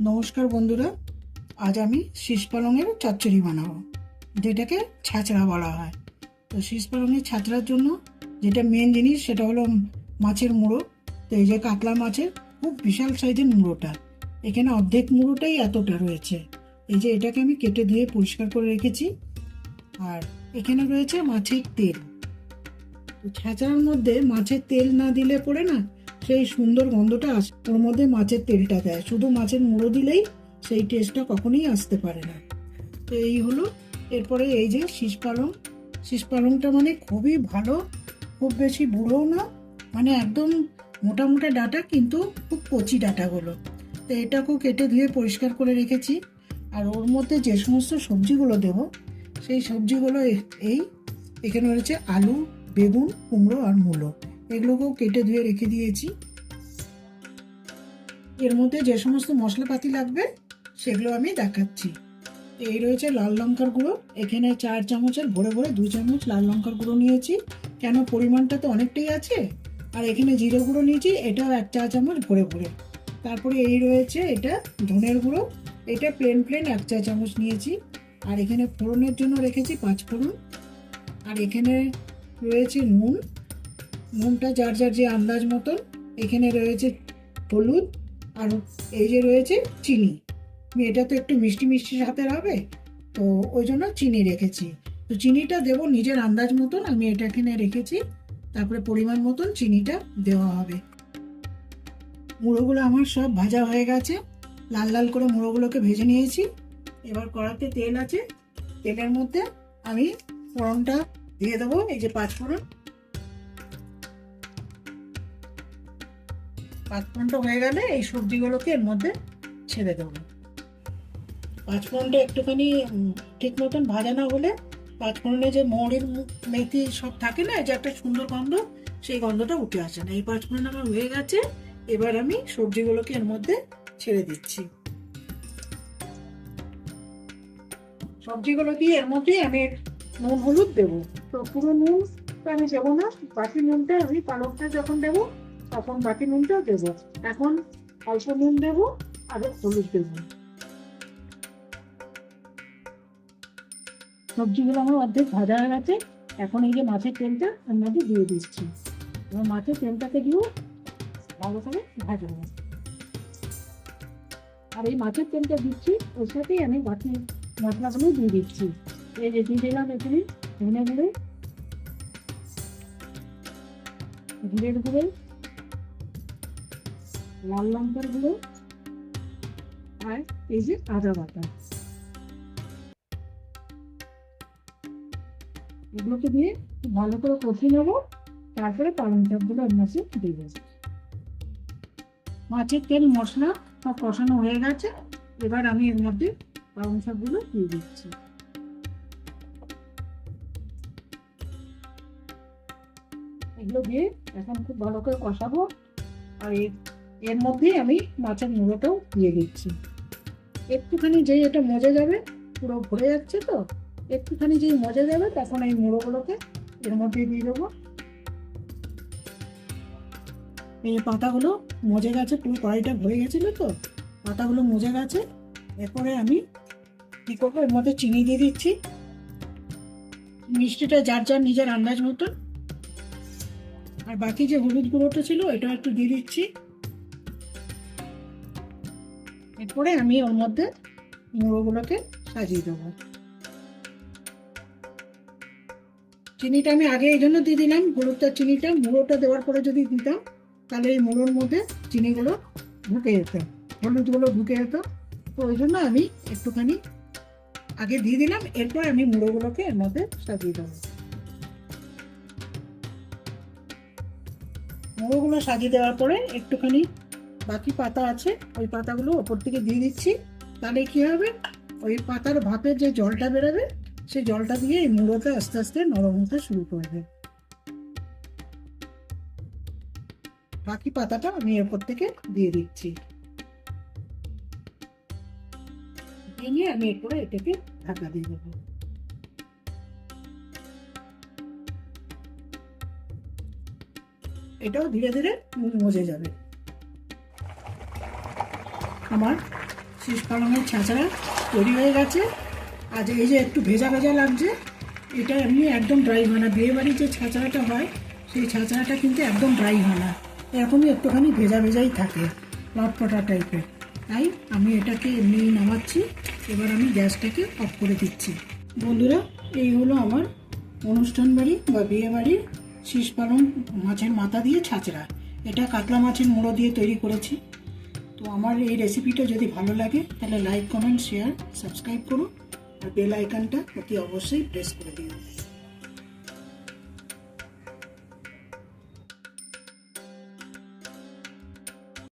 নমস্কার বন্ধুরা, আজ আমি শীষ পালংয়ের চচ্চড়ি বানাবো, যেটাকে ছাঁচড়া বলা হয়। তো শীষ পালংয়ের ছাঁচড়ার জন্য যেটা মেন জিনিস সেটা হলো মাছের মুড়ো। তো এই যে কাতলা মাছের খুব বিশাল সাইজের মুড়োটা, এখানে অর্ধেক মুড়োটাই এতটা রয়েছে। এই যে এটাকে আমি কেটে ধুয়ে পরিষ্কার করে রেখেছি। আর এখানে রয়েছে মাছের তেল। তো ছাঁচড়ার মধ্যে মাছের তেল না দিলে পরে না সেই সুন্দর গন্ধটা আসে, ওর মধ্যে মাছের তেলটা দেয়। শুধু মাছের মুড়ো দিলেই সেই টেস্টটা কখনোই আসতে পারে না। তো এই হলো। এরপরে এই যে শীষ পালংটা মানে খুবই ভালো, খুব বেশি বুড়োও না, মানে একদম মোটা মোটা ডাঁটা, কিন্তু খুব কচি ডাঁটাগুলো। তো এটাকেও কেটে ধুয়ে পরিষ্কার করে রেখেছি। আর ওর মধ্যে যে সমস্ত সবজিগুলো দেবো সেই সবজিগুলো এই এখানে রয়েছে আলু, বেগুন, কুমড়ো আর মূলো। এগুলোকেও কেটে ধুয়ে রেখে দিয়েছি। এর মধ্যে যে সমস্ত মশলাপাতি লাগবে সেগুলো আমি দেখাচ্ছি। এই রয়েছে লাল লঙ্কার গুঁড়ো, এখানে 4 চামচের ভরে ভরে 2 চামচ লাল লঙ্কার গুঁড়ো নিয়েছি, কেন পরিমাণটা তো অনেকটাই আছে। আর এখানে জিরে গুঁড়ো নিয়েছি, এটাও 1 চা চামচ ভরে ভরে। তারপরে এই রয়েছে এটা ধনের গুঁড়ো, এটা প্লেন 1 চা চামচ নিয়েছি। আর এখানে ফোড়নের জন্য রেখেছি 5 ফোড়ন। আর এখানে রয়েছে নুনটা যার যার যে আন্দাজ মতন। এখানে রয়েছে হলুদ, আর এই যে রয়েছে চিনি। এটা তো একটু মিষ্টি মিষ্টি সাথে হবে, তো ওই জন্য চিনি রেখেছি। তো চিনিটা দেবো নিজের আন্দাজ মতন, আমি এটা এখানে রেখেছি। তারপরে পরিমাণ মতন চিনিটা দেওয়া হবে। মুড়োগুলো আমার সব ভাজা হয়ে গেছে, লাল লাল করে মুড়োগুলোকে ভেজে নিয়েছি। এবার কড়াতে তেল আছে, তেলের মধ্যে আমি ফোড়নটা দিয়ে দেবো। এই যে 5 ফোড়ন, 5 ফোড়নটা হয়ে গেলে এই সবজিগুলোকে এর মধ্যে ছেড়ে দেবো। 5 ফোড়নটা একটুখানি ঠিক মতন ভাজা না হলে 5 ফোড়নে যে মৌরির মেথি সব থাকে না, যে একটা সুন্দর গন্ধ, সেই গন্ধটা উঠে আসে না। এই 5 ফোড়ন আমার হয়ে গেছে। এবার আমি সবজিগুলোকে এর মধ্যে ছেড়ে দিচ্ছি। সবজিগুলো দিয়ে এর মধ্যে আমি নুন হলুদ দেবো। তো পুরো নুন আমি দেবো না, বাকি নুনটা আমি পালকটা যখন দেবো তখন বাকি নুনটাও দেবো। এখন অল্প নুন দেবো আর হলুদ দেবো। সবজিগুলো আমার অর্ধেক ভাজা হয়ে গেছে। এখন এই যে মাছের তেলটা এর মধ্যে দিয়ে দিচ্ছি, এবং মাছের তেলটাকে দিয়েও ভালো করে ভাজবো। আর এই মাছের তেলটা দিচ্ছি, ওর সাথেই আমি বাকি মশলাগুলো দিয়ে দিচ্ছি। এই যে দিয়ে দিলাম এখানে ধনে গুঁড়ো, জিরের গুঁড়ো, লাল লঙ্কার গুঁড়ো, আর এই যে আদা বাটা। এগুলোকে দিয়ে ভালো করে কষিয়ে নেবো। তারপরে পালং শাকগুলো এর মধ্যে দেবো। মাছের তেল মশলা সব কষানো হয়ে গেছে। এবার আমি এর মধ্যে পালং শাকগুলো দিয়ে দিচ্ছি। এগুলো দিয়ে এখন খুব ভালো করে কষাবো। আর এর মধ্যে আমি মাছের মুড়োটাও দিয়ে দিচ্ছি। একটুখানি যেই এটা মজে যাবে, পুরো ভরে যাচ্ছে তো, একটুখানি যেই মজে যাবে তখন এই মুড়োগুলোকে এর মধ্যে দিয়ে দেবো। এই পাতাগুলো মজে গেছে, পুরো কড়াইটা ভরে গেছিল তো, পাতাগুলো মজে গেছে। এরপরে আমি কি করবো, এর মধ্যে চিনি দিয়ে দিচ্ছি। মিষ্টিটা যার যার নিজের আন্দাজ মতন। আর বাকি যে হলুদ গুঁড়োটা ছিল এটাও একটু দিয়ে দিচ্ছি। এরপরে আমি ওর মধ্যে মুড়োগুলোকে সাজিয়ে দেবো। চিনিটা আমি আগে এই জন্য দিয়ে দিলাম, হলুদটা চিনিটা মুড়োটা দেওয়ার পরে যদি দিতাম তাহলে এই মুড়োর মধ্যে চিনিগুলো ঢুকে যেত, হলুদগুলো ঢুকে যেত। তো ওই জন্য আমি একটুখানি আগে দিয়ে দিলাম। এরপর আমি মুড়োগুলোকে এর মধ্যে সাজিয়ে দেবো। মুড়োগুলো সাজিয়ে দেওয়ার পরে একটুখানি বাকি পাতা আছে, ওই পাতাগুলো ওপর থেকে দিয়ে দিচ্ছি। তাহলে কি হবে, ওই পাতার ভাপের যে জলটা বেরোবে সেই জলটা দিয়ে এই মুড়োটা আস্তে আস্তে নরম হতে শুরু করবে। বাকি পাতাটা আমি এরপর থেকে দিয়ে দিচ্ছি। দিয়ে আমি এরপরে এটাকে ঢাকা দিয়ে দেবো। এটাও ধীরে ধীরে মজে যাবে। আমার শীষ পালংয়ের ছাঁচড়া তৈরি হয়ে গেছে। আজ এই যে একটু ভেজা ভেজা লাগছে, এটা এমনি একদম ড্রাই হয় না। বিয়েবাড়ির যে ছাঁচড়াটা হয় সেই ছাঁচড়াটা কিন্তু একদম ড্রাই হয় না, এরকমই একটুখানি ভেজা ভেজাই থাকে, লটপটা টাইপের। তাই আমি এটাকে এমনি নামাচ্ছি। এবার আমি গ্যাসটাকে অফ করে দিচ্ছি। বন্ধুরা, এই হলো আমার অনুষ্ঠান বাড়ি বা বিয়ে বাড়ির শীষ পালং মাছের মাথা দিয়ে ছাঁচড়া। এটা কাতলা মাছের মুড়ো দিয়ে তৈরি করেছি। তো আমার এই রেসিপিটা যদি ভালো লাগে তাহলে লাইক, কমেন্ট, শেয়ার, সাবস্ক্রাইব করুন আর বেল আইকনটা অতি অবশ্যই প্রেস করে দিন।